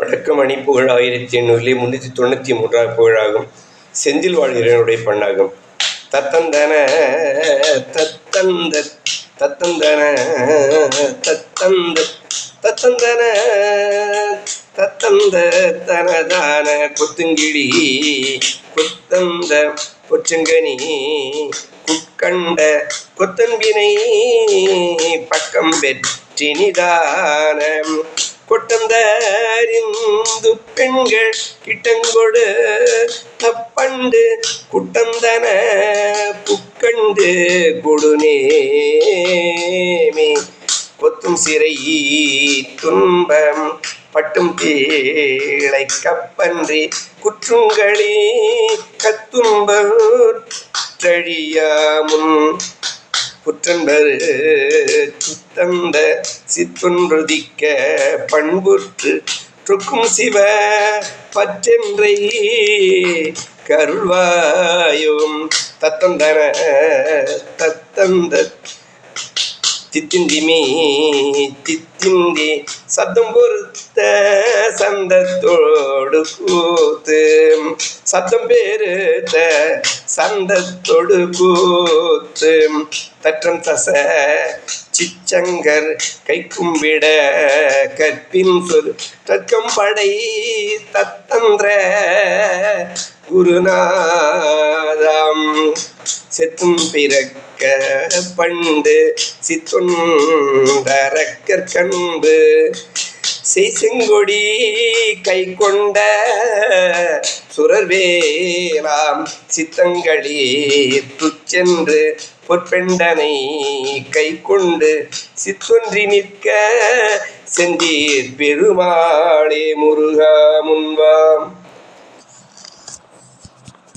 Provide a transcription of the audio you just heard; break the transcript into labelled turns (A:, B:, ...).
A: வடக்குமணி புகழ் 1893 புகழாகும். செந்தில் வாழ்கிறனுடைய பண்ணாகும். தத்தந்தன தத்தந்த தத்தந்தன தத்தந்த தத்தந்தன தத்தந்த தனதான கொத்துங்கிழி கொத்தந்த கொச்சங்கனி குட்கண்ட கொத்தன்பினை பக்கம் பெற்றினிதான கொட்டந்தறிந்து பெண்கள் கிட்டங்கொடு தப்பண்டு குட்டந்தன புக்கண்டு கொடுநேமி கொத்தும் சிறை துன்பம் பட்டும் கீழை கப்பன்றி குற்றுங்களி கத்தும்பழியாமுன் புற்றன்பரு சுத்தந்த சித்துன்றுதிக்க பண்புற்று ருக்கும் சிவ பற்றென்றை கருள்வாயும் தத்தந்தன தத்தந்த தித்திந்திமி தித்திந்தி சத்தம் பொறுத்த சந்தத்தோடு கூத்து சத்தம் பெருத்த சந்தத்தோடு கூத்து தற்றம் தச சிச்சங்கர் கை கும்பிட கற்பின் சொல் தற்கம் படை தத்தந்திர குருநாதாம் செத்தும் பிறக்க பண்டு சித்தொண்டரக்கற்பு செய்செங்கொடி கை கொண்ட சுரர்வேலாம் சித்தங்களி துச்சென்று பொற்பெண்டனை கை கொண்டு சித்தொன்றி நிற்க செந்தீர் பெருமாளே முருகா.